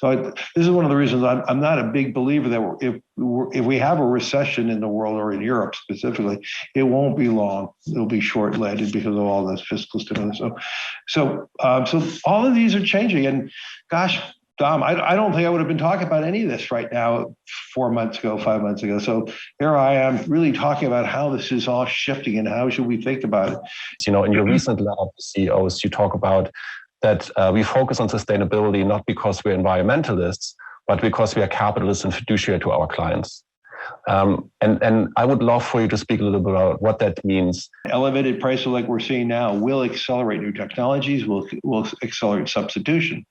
This is one of the reasons I'm not a big believer that if we have a recession in the world or in Europe specifically, it won't be long. It'll be short-lived because of all this fiscal stimulus. So all of these are changing. And gosh, Dom, I don't think I would have been talking about any of this right now 4 months ago, 5 months ago. So here I am really talking about how this is all shifting and how should we think about it. You know, in your recent letter to CEOs, you talk about that we focus on sustainability not because we're environmentalists, but because we are capitalists and fiduciary to our clients. And I would love for you to speak a little bit about what that means. Elevated prices like we're seeing now will accelerate new technologies, will accelerate substitution.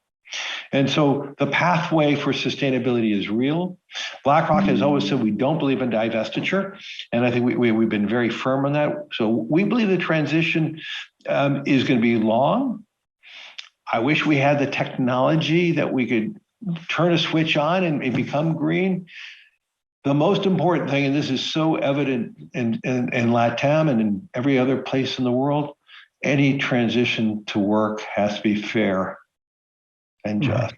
And so the pathway for sustainability is real. BlackRock has always said we don't believe in divestiture, and I think we've been very firm on that. So we believe the transition is going to be long. I wish we had the technology that we could turn a switch on and become green. The most important thing, and this is so evident in LATAM and in every other place in the world, any transition to work has to be fair and just.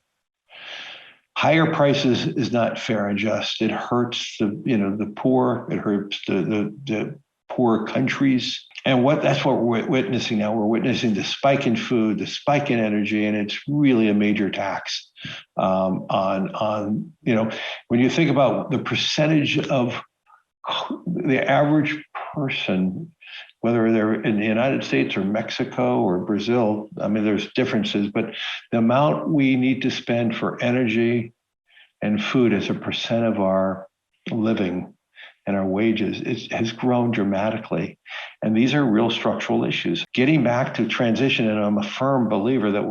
Higher prices is not fair and just. It hurts the poor. It hurts the poor countries. And that's what we're witnessing now. We're witnessing the spike in food, the spike in energy, and it's really a major tax on when you think about the percentage of the average person, whether they're in the United States or Mexico or Brazil. I mean, there's differences, but the amount we need to spend for energy and food as a percent of our living and our wages has grown dramatically. And these are real structural issues. Getting back to transition, and I'm a firm believer that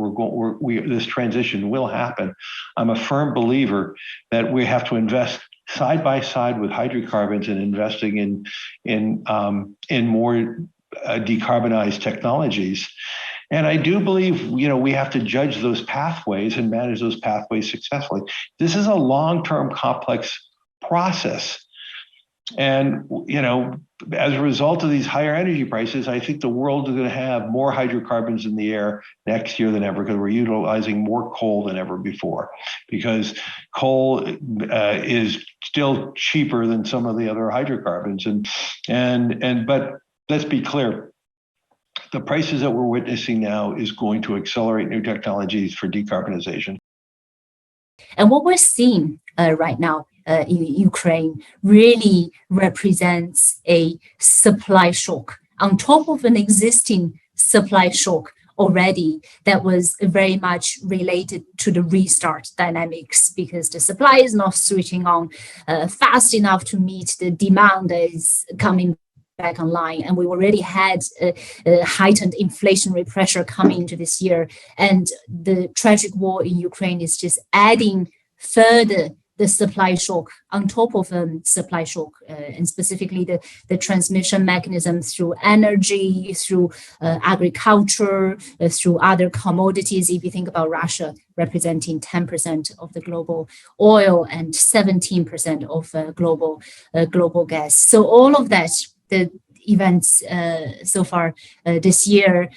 this transition will happen. I'm a firm believer that we have to invest side by side with hydrocarbons and investing in more decarbonized technologies. And I do believe, we have to judge those pathways and manage those pathways successfully. This is a long-term complex process. And, as a result of these higher energy prices, I think the world is going to have more hydrocarbons in the air next year than ever because we're utilizing more coal than ever before, because coal is still cheaper than some of the other hydrocarbons. But let's be clear, the prices that we're witnessing now is going to accelerate new technologies for decarbonization. And what we're seeing right now in Ukraine really represents a supply shock on top of an existing supply shock already that was very much related to the restart dynamics, because the supply is not switching on fast enough to meet the demand that is coming back online. And we already had a heightened inflationary pressure coming into this year. And the tragic war in Ukraine is just adding further the supply shock on top of supply shock, and specifically the transmission mechanism through energy, through agriculture, through other commodities. If you think about Russia representing 10% of the global oil and 17% of global gas. So all of that, the events so far this year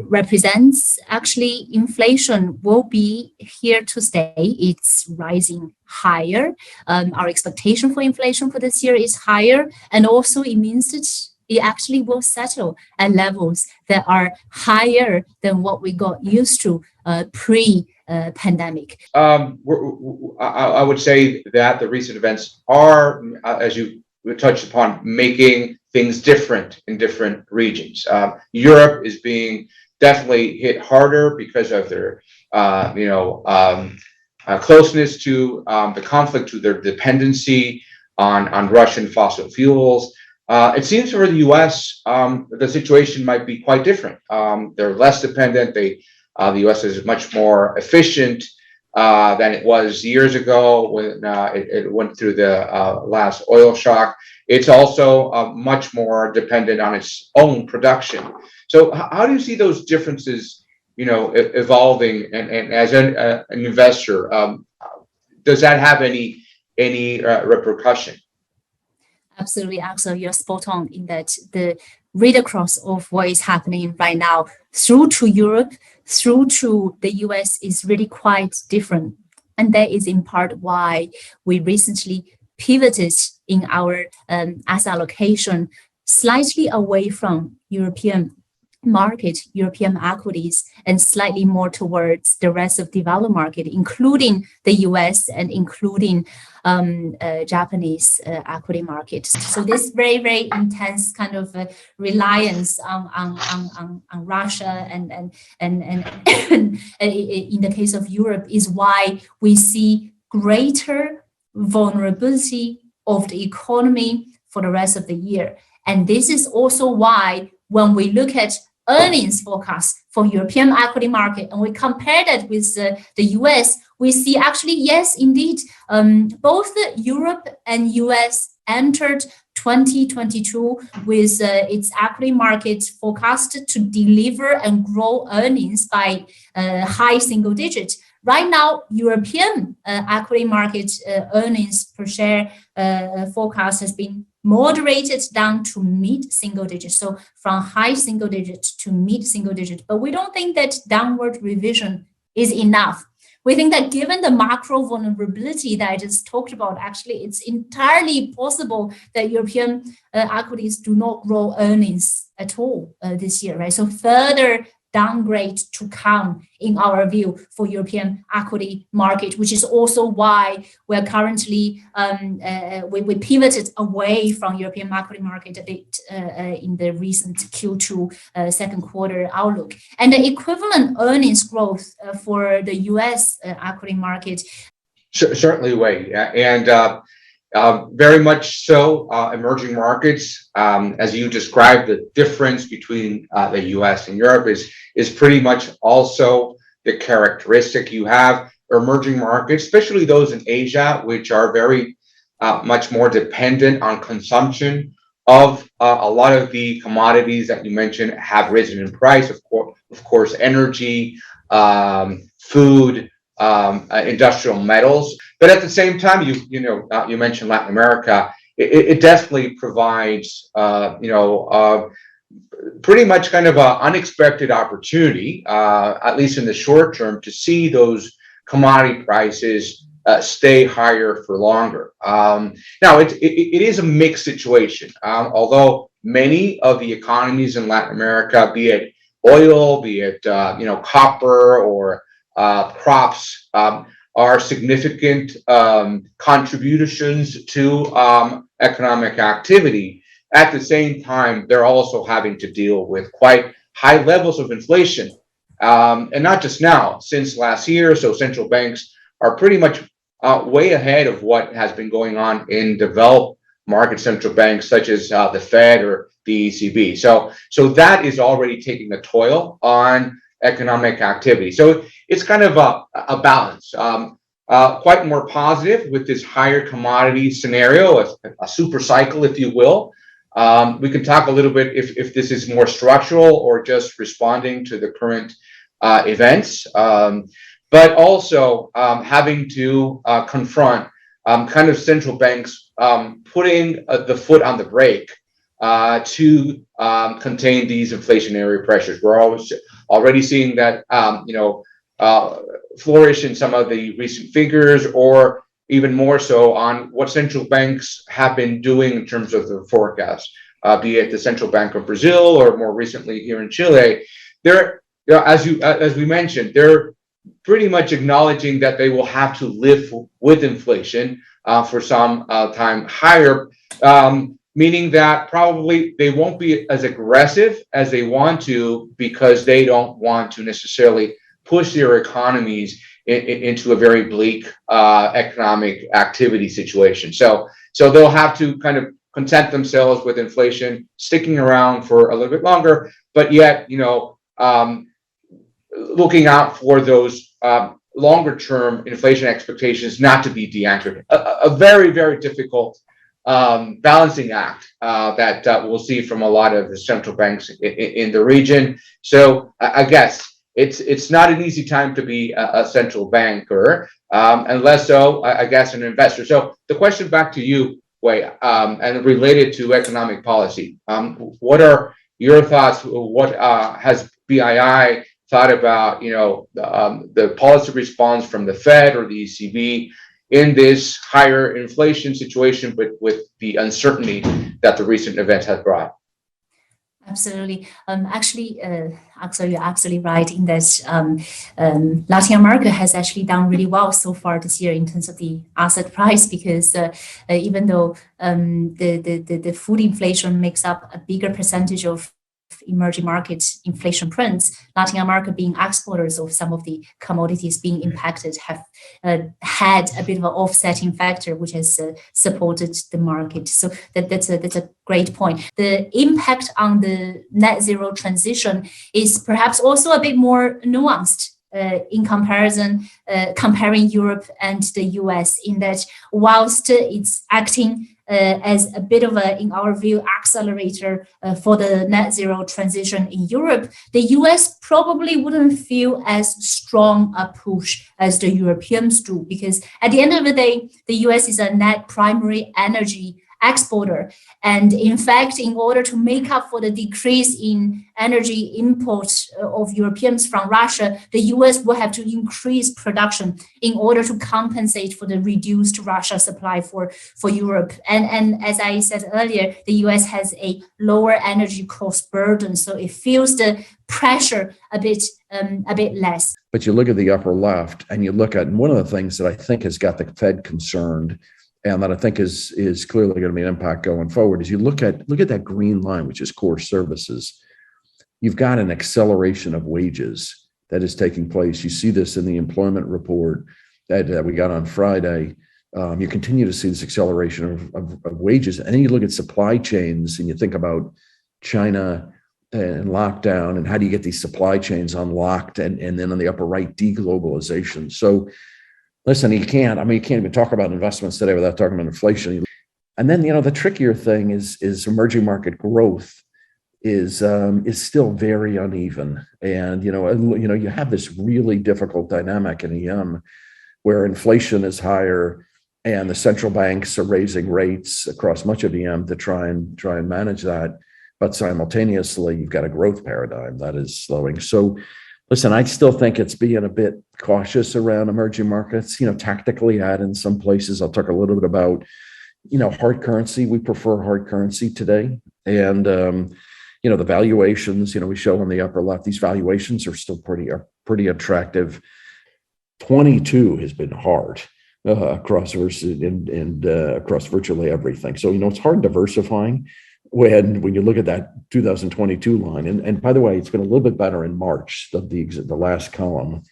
represents actually inflation will be here to stay. It's rising higher. Our expectation for inflation for this year is higher, and also it means that it actually will settle at levels that are higher than what we got used to pre-pandemic. I would say that the recent events are, as you touched upon, making things different in different regions. Europe is being definitely hit harder because of their, closeness to the conflict, to their dependency on Russian fossil fuels. It seems for the U.S., the situation might be quite different. They're less dependent. The U.S. is much more efficient than it was years ago when it went through the last oil shock. It's also much more dependent on its own production. So how do you see those differences, evolving? And as an investor, does that have any repercussion? Absolutely, Axel, you're spot on in that the read across of what is happening right now through to Europe, through to the US is really quite different. And that is in part why we recently pivoted in our asset allocation slightly away from European market, European equities, and slightly more towards the rest of developed market, including the US and including Japanese equity markets. So this very, very intense kind of reliance on Russia and in the case of Europe is why we see greater vulnerability of the economy for the rest of the year. And this is also why when we look at earnings forecast for European equity market and we compare that with the US, we see actually, yes, indeed, both Europe and US entered 2022 with its equity market forecasted to deliver and grow earnings by high single digits. Right now, European equity market earnings per share forecast has been moderated down to mid-single digits. So from high single digits to mid-single digits. But we don't think that downward revision is enough. We think that given the macro vulnerability that I just talked about, actually, it's entirely possible that European equities do not grow earnings at all this year, right? So further downgrade to come in our view for European equity market, which is also why we're currently we pivoted away from European equity market a bit in the recent Q2 second quarter outlook. And the equivalent earnings growth for the US equity market. Certainly, Wei, and very much so. Emerging markets, as you described, the difference between the U.S. and Europe is pretty much also the characteristic. You have emerging markets, especially those in Asia, which are very much more dependent on consumption of a lot of the commodities that you mentioned have risen in price. Of course, energy, food, industrial metals. But at the same time, you mentioned Latin America. It definitely provides pretty much kind of an unexpected opportunity, at least in the short term, to see those commodity prices stay higher for longer. Now, it is a mixed situation. Although many of the economies in Latin America, be it oil, be it copper or crops, are significant contributions to economic activity. At the same time, they're also having to deal with quite high levels of inflation. And not just now, since last year. So central banks are pretty much way ahead of what has been going on in developed market central banks, such as the Fed or the ECB. So that is already taking a toll on economic activity. So it's kind of a balance. Quite more positive with this higher commodity scenario, a super cycle, if you will. We can talk a little bit if this is more structural or just responding to the current events, but also having to confront kind of central banks putting the foot on the brake to contain these inflationary pressures. We're already seeing that flourish in some of the recent figures, or even more so on what central banks have been doing in terms of the forecast, be it the Central Bank of Brazil or more recently here in Chile. They're, as we mentioned, they're pretty much acknowledging that they will have to live with inflation for some time higher, meaning that probably they won't be as aggressive as they want to, because they don't want to necessarily push their economies into a very bleak economic activity situation. So they'll have to kind of content themselves with inflation sticking around for a little bit longer, but yet, looking out for those longer term inflation expectations not to be de-anchored. A very, very difficult balancing act that we'll see from a lot of the central banks in the region. So I guess it's not an easy time to be a central banker, and less so, I guess, an investor. So the question back to you, Wei, and related to economic policy, what are your thoughts? What has BII thought about, the policy response from the Fed or the ECB in this higher inflation situation, but with the uncertainty that the recent events have brought? Absolutely. Actually, Axel, you're absolutely right in that Latin America has actually done really well so far this year in terms of the asset price, because even though the food inflation makes up a bigger percentage of emerging market inflation prints, Latin America being exporters of some of the commodities being impacted have had a bit of an offsetting factor, which has supported the market. So that's a great point. The impact on the net zero transition is perhaps also a bit more nuanced in comparison, comparing Europe and the US, in that whilst it's acting as a bit of a, in our view, accelerator for the net zero transition in Europe, the US probably wouldn't feel as strong a push as the Europeans do, because at the end of the day, the US is a net primary energy exporter. And in fact, in order to make up for the decrease in energy imports of Europeans from Russia, the US will have to increase production in order to compensate for the reduced Russia supply for Europe. And as I said earlier, the US has a lower energy cost burden, so it feels the pressure a bit less. But you look at the upper left, and you look at one of the things that I think has got the Fed concerned, and that I think is clearly going to be an impact going forward, is you look at that green line, which is core services. You've got an acceleration of wages that is taking place. You see this in the employment report that we got on Friday. You continue to see this acceleration of wages. And then you look at supply chains and you think about China and lockdown, and how do you get these supply chains unlocked, and then on the upper right, deglobalization. So listen, you can't even talk about investments today without talking about inflation. And then, the trickier thing is emerging market growth is still very uneven. And, you have this really difficult dynamic in EM where inflation is higher and the central banks are raising rates across much of EM to try and manage that. But simultaneously, you've got a growth paradigm that is slowing. So listen, I still think it's being a bit cautious around emerging markets, tactically add in some places. I'll talk a little bit about, hard currency. We prefer hard currency today. And, the valuations, we show on the upper left, these valuations are still pretty attractive. 22 has been hard across virtually everything. So, it's hard diversifying when you look at that 2022 line. And by the way, it's been a little bit better in March, the last column,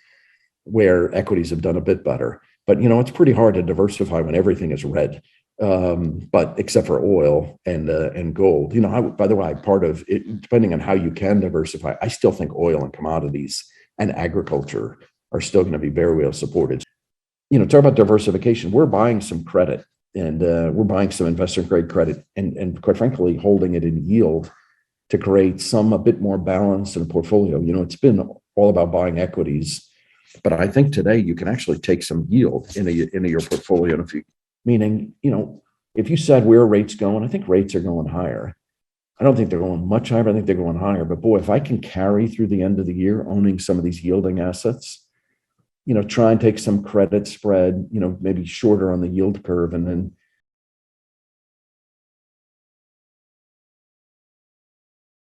where equities have done a bit better. But, it's pretty hard to diversify when everything is red, but except for oil and gold. By the way, part of it, depending on how you can diversify, I still think oil and commodities and agriculture are still going to be very well supported. Talk about diversification. We're buying some credit. And we're buying some investor grade credit and quite frankly, holding it in yield to create a bit more balance in a portfolio. It's been all about buying equities, but I think today you can actually take some yield into your portfolio. And if you said where are rates going, I think rates are going higher. I don't think they're going much higher. I think they're going higher. But boy, if I can carry through the end of the year owning some of these yielding assets, try and take some credit spread, maybe shorter on the yield curve, and then